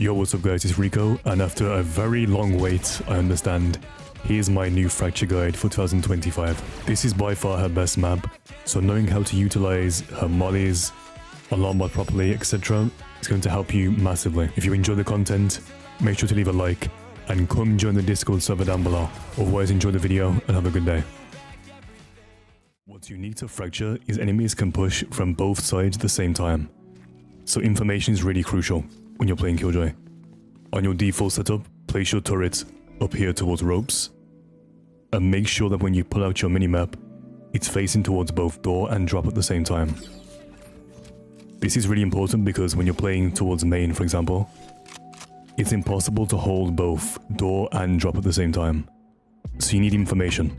Yo, what's up guys, it's Rico, and after a very long wait, I understand, here's my new fracture guide for 2025. This is by far her best map, so knowing how to utilize her mollies, alarm bot properly, etc. is going to help you massively. If you enjoy the content, make sure to leave a like, and come join the Discord server down below. Otherwise, enjoy the video and have a good day. What's unique to fracture is enemies can push from both sides at the same time, so information is really crucial when you're playing Killjoy. On your default setup, place your turret up here towards ropes, and make sure that when you pull out your minimap, it's facing towards both door and drop at the same time. This is really important because when you're playing towards main, for example, it's impossible to hold both door and drop at the same time, so you need information.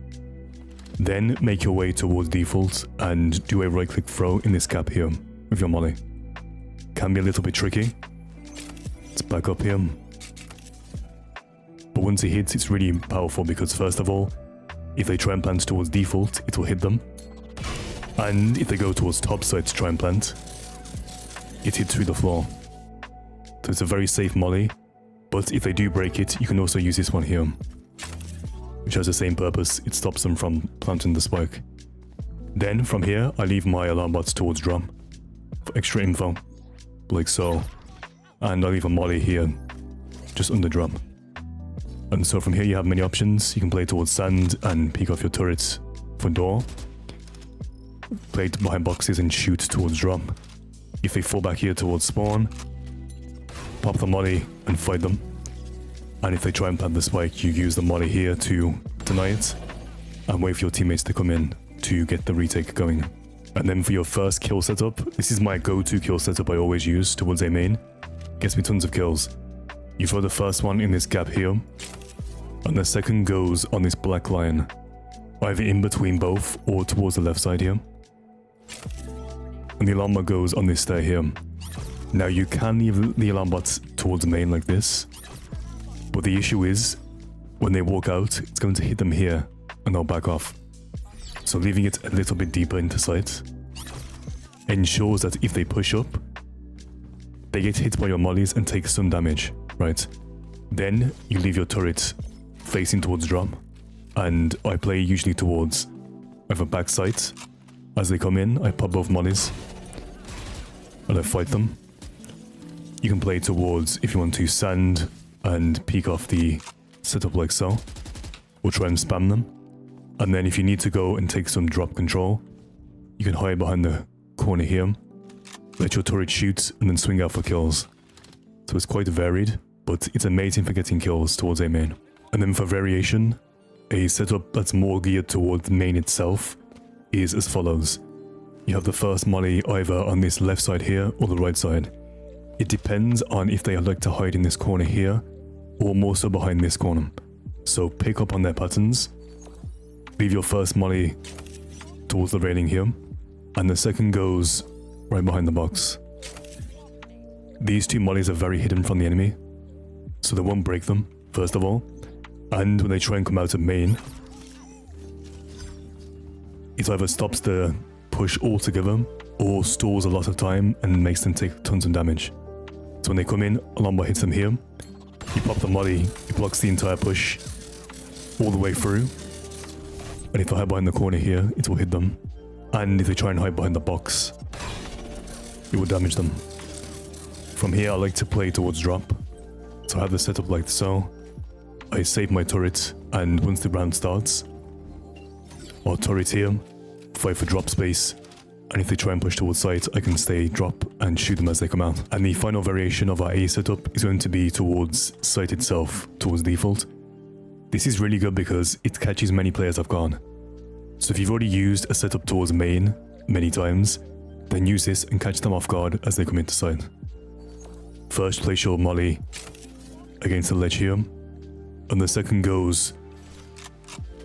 Then make your way towards default and do a right click throw in this gap here with your molly. Can be a little bit tricky. Let's back up here. But once it hits, it's really powerful because first of all, if they try and plant towards default, it will hit them. And if they go towards top side to try and plant, it hits through the floor. So it's a very safe molly, but if they do break it, you can also use this one here, which has the same purpose. It stops them from planting the spike. Then from here, I leave my alarm bots towards drum for extra info, like so. And I leave a molly here, just under drum. And so from here you have many options. You can play towards sand and peek off your turrets for door. Play behind boxes and shoot towards drum. If they fall back here towards spawn, pop the molly and fight them. And if they try and plant the spike, you use the molly here to deny it and wait for your teammates to come in to get the retake going. And then for your first kill setup, this is my go-to kill setup I always use towards a main. Gets me tons of kills. You throw the first one in this gap here, and the second goes on this black line, either in between both or towards the left side here. And the alarm bot goes on this stair here. Now you can leave the alarm bots towards main like this, but the issue is, when they walk out, it's going to hit them here, and they'll back off. So leaving it a little bit deeper into sight ensures that if they push up, they get hit by your mollies and take some damage, right? Then you leave your turret facing towards drum, and I play usually towards either back sight. As they come in, I pop both mollies and I fight them. You can play towards, if you want to, sand and peek off the setup like so, or try and spam them. And then if you need to go and take some drop control, you can hide behind the corner here, let your turret shoot, and then swing out for kills. So it's quite varied, but it's amazing for getting kills towards a main. And then for variation, a setup that's more geared towards the main itself is as follows. You have the first molly either on this left side here or the right side. It depends on if they like to hide in this corner here or more so behind this corner. So pick up on their patterns. Leave your first molly towards the railing here, and the second goes right behind the box. These two mollies are very hidden from the enemy, so they won't break them, first of all. And when they try and come out of main, it either stops the push altogether or stalls a lot of time and makes them take tons of damage. So when they come in, alarm bot hits them here. You pop the molly, it blocks the entire push all the way through. And if they hide behind the corner here, it will hit them. And if they try and hide behind the box, it will damage them. From here, I like to play towards drop. So I have the setup like so. I save my turret, and once the round starts, our turret here, fight for drop space. And if they try and push towards sight, I can stay drop and shoot them as they come out. And the final variation of our A setup is going to be towards sight itself, towards default. This is really good because it catches many players off guard. So if you've already used a setup towards main many times, then use this and catch them off guard as they come into sight. First, place your molly against the ledge here, and the second goes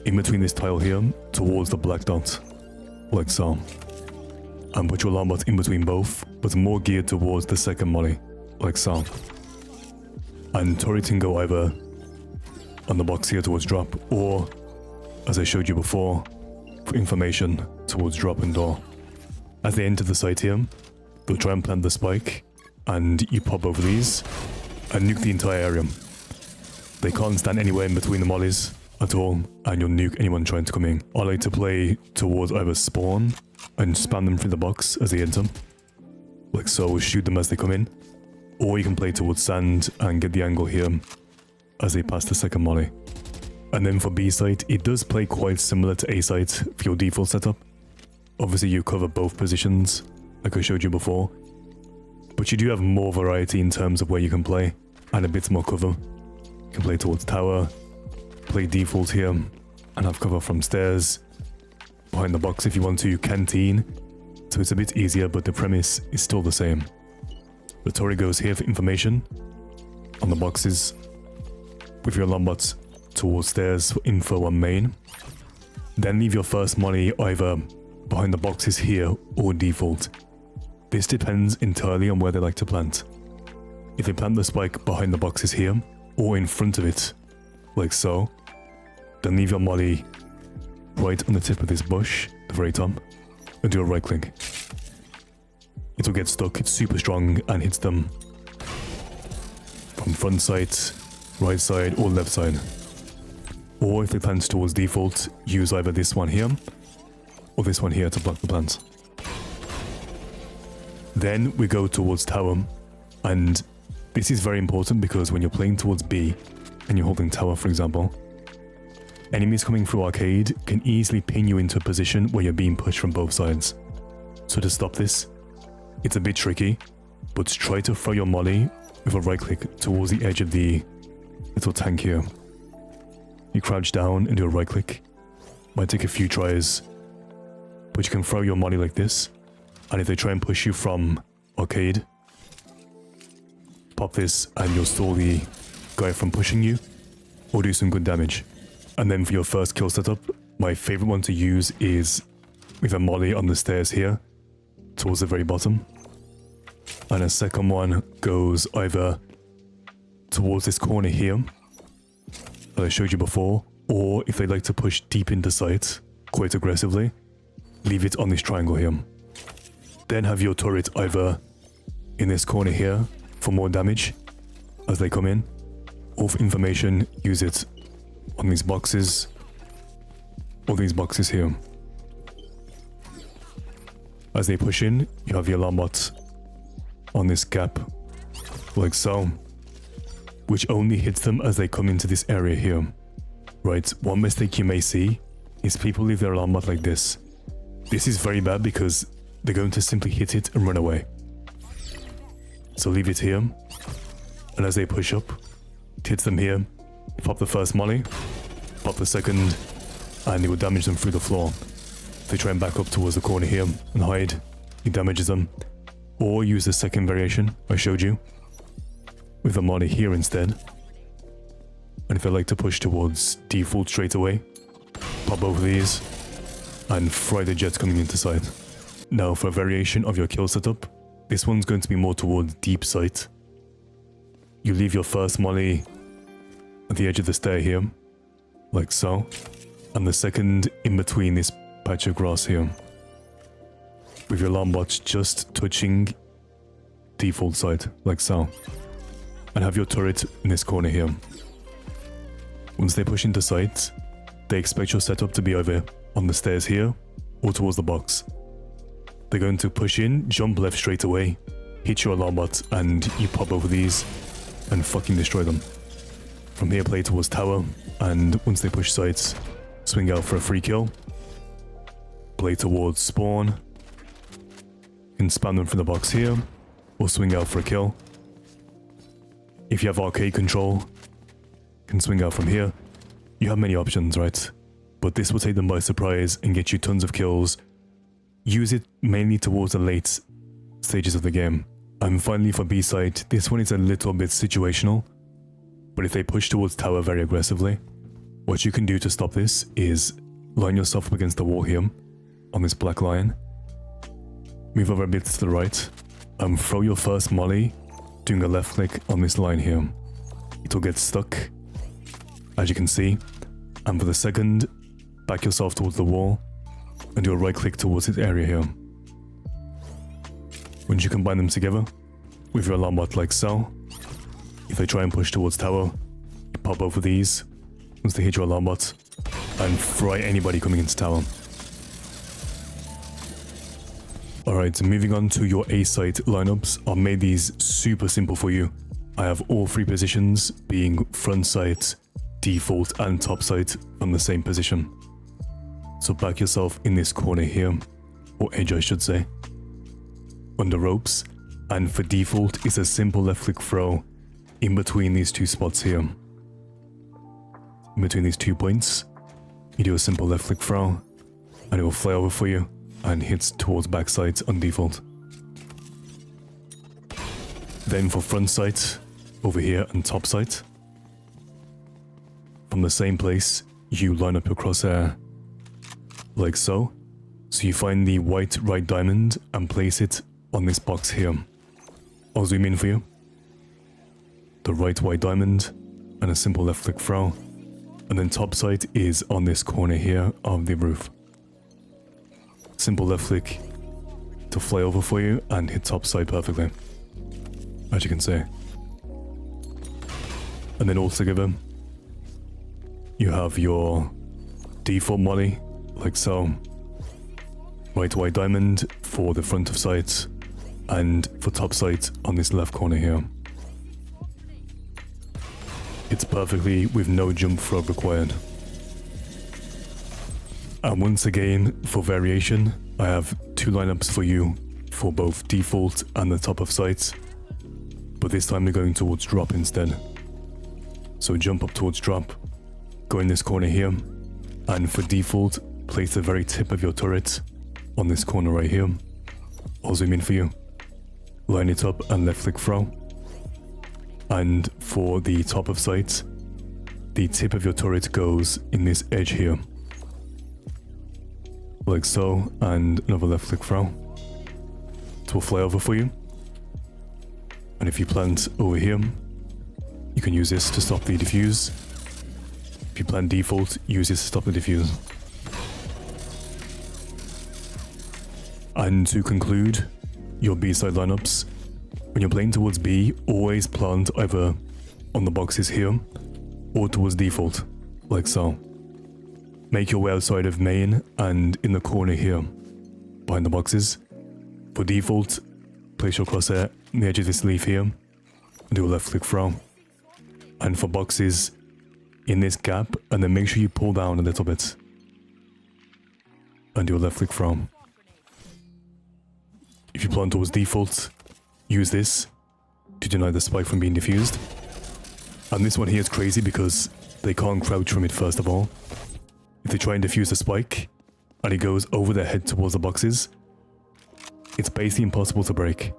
in between this tile here towards the black dot, like so. And put your alarm bot in between both, but more geared towards the second molly, like so. And turret can go either on the box here towards drop, or, as I showed you before, for information towards drop and door. As they enter the site here, they'll try and plant the spike, and you pop over these, and nuke the entire area. They can't stand anywhere in between the mollies at all, and you'll nuke anyone trying to come in. I like to play towards either spawn and spam them through the box as they enter, like so, shoot them as they come in, or you can play towards sand and get the angle here as they pass the second molly. And then for B site, it does play quite similar to A site for your default setup. Obviously you cover both positions like I showed you before, but you do have more variety in terms of where you can play and a bit more cover. You can play towards tower, play default here, and have cover from stairs, behind the box if you want to, canteen, so it's a bit easier, but the premise is still the same. The turret goes here for information on the boxes, with your alarm bots towards stairs for info on main. Then leave your first molly either behind the boxes here or default. This depends entirely on where they like to plant. If they plant the spike behind the boxes here or in front of it, like so, then leave your molly right on the tip of this bush, the very top, and do a right click. It will get stuck, it's super strong and hits them from front side, right side or left side. Or if they plant towards default, use either this one here or this one here to block the plant. Then we go towards tower, and this is very important because when you're playing towards B and you're holding tower, for example, enemies coming through arcade can easily pin you into a position where you're being pushed from both sides. So to stop this, it's a bit tricky, but try to throw your molly with a right click towards the edge of the little tank here. You crouch down and do a right click. Might take a few tries, but you can throw your molly like this, and if they try and push you from arcade, pop this and you'll stall the guy from pushing you, or do some good damage. And then for your first kill setup, my favorite one to use is with a molly on the stairs here, towards the very bottom. And a second one goes either towards this corner here, that I showed you before, or if they like to push deep into sight, quite aggressively, leave it on this triangle here. Then have your turret either in this corner here for more damage as they come in, or for information, use it on these boxes, or these boxes here. As they push in, you have your alarm bot on this gap, like so, which only hits them as they come into this area here. Right, one mistake you may see is people leave their alarm bot like this. This is very bad because they're going to simply hit it and run away. So leave it here, and as they push up, it hits them here. Pop the first molly, pop the second, and it will damage them through the floor. If they try and back up towards the corner here and hide, it damages them. Or use the second variation I showed you, with a molly here instead. And if they like to push towards default straight away, pop both of these, and fry the jets coming into sight. Now for a variation of your kill setup, this one's going to be more towards deep sight. You leave your first molly at the edge of the stair here, like so, and the second in between this patch of grass here, with your alarm bots just touching default sight, like so, and have your turret in this corner here. Once they push into sight, they expect your setup to be either on the stairs here or towards the box. They're going to push in, jump left straight away, hit your alarm bot, and you pop over these and fucking destroy them. From here, play towards tower, and once they push sights, swing out for a free kill. Play towards spawn. You can spam them from the box here, or swing out for a kill. If you have arcade control, you can swing out from here. You have many options, right? But this will take them by surprise and get you tons of kills. Use it mainly towards the late stages of the game. And finally for B site, this one is a little bit situational, but if they push towards tower very aggressively, what you can do to stop this is line yourself up against the wall here, on this black line, move over a bit to the right, and throw your first molly, doing a left click on this line here. It will get stuck, as you can see, and for the second, back yourself towards the wall, and do a right click towards this area here. Once you combine them together with your alarm bot like so, if they try and push towards tower, you pop both of these once they hit your alarm bot and fry anybody coming into tower. Alright, moving on to your A site lineups. I've made these super simple for you. I have all three positions being front sight, default and top sight from the same position. So back yourself in this corner here, or edge I should say, under ropes, and for default it's a simple left click throw in between these two spots here. In between these 2 points, you do a simple left click throw and it will fly over for you and hits towards back sight on default. Then for front sight, over here and top sight, from the same place, you line up your crosshair like so. So you find the white right diamond and place it on this box here. I'll zoom in for you. The right white diamond and a simple left click throw. And then top sight is on this corner here of the roof. Simple left click to fly over for you and hit top sight perfectly, as you can see. And then all together, you have your default molly, like so. Right white diamond for the front of sight, and for top sight on this left corner here. It's perfectly with no jump throw required. And once again, for variation, I have two lineups for you for both default and the top of sight, but this time we're going towards drop instead. So jump up towards drop, go in this corner here, and for default, place the very tip of your turret on this corner right here. I'll zoom in for you. Line it up and left click throw. And for the top of sight, the tip of your turret goes in this edge here. Like so, and another left click throw. It will fly over for you. And if you plant over here, you can use this to stop the diffuse. If you plant default, use this to stop the diffuse. And to conclude your B side lineups, when you're playing towards B, always plant either on the boxes here or towards default, like so. Make your way outside of main and in the corner here, behind the boxes. For default, place your crosshair on the edge of this leaf here, and do a left click throw. And for boxes, in this gap, and then make sure you pull down a little bit, and do a left click throw. If you plant towards default, use this to deny the spike from being diffused. And this one here is crazy because they can't crouch from it first of all. If they try and defuse the spike, and it goes over their head towards the boxes, it's basically impossible to break.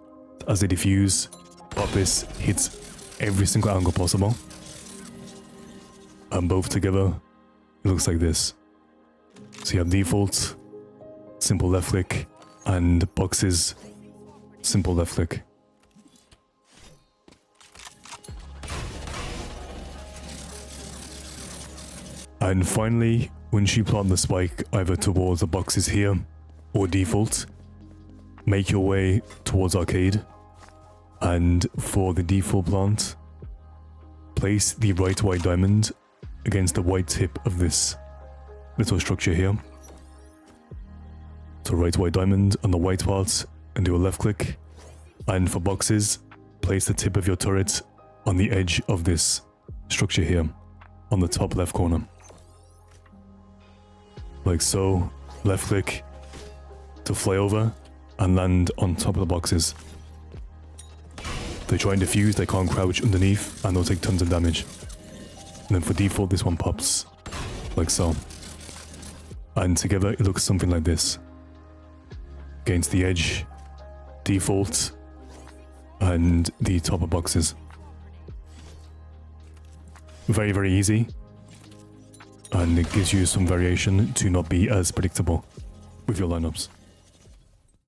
As they defuse, pop this hits every single angle possible. And both together, it looks like this. So you have default, simple left click, and boxes, simple left click. And finally, once you plant the spike either towards the boxes here or default, make your way towards arcade. And for the default plant, place the right white diamond against the white tip of this little structure here. So right white diamond on the white part and do a left click. And for boxes, place the tip of your turret on the edge of this structure here, on the top left corner. Like so, left click to fly over and land on top of the boxes. If they try and defuse, they can't crouch underneath and they'll take tons of damage. And then for default, this one pops, like so. And together it looks something like this. Against the edge, default, and the top of boxes. Very, very easy. And it gives you some variation to not be as predictable with your lineups.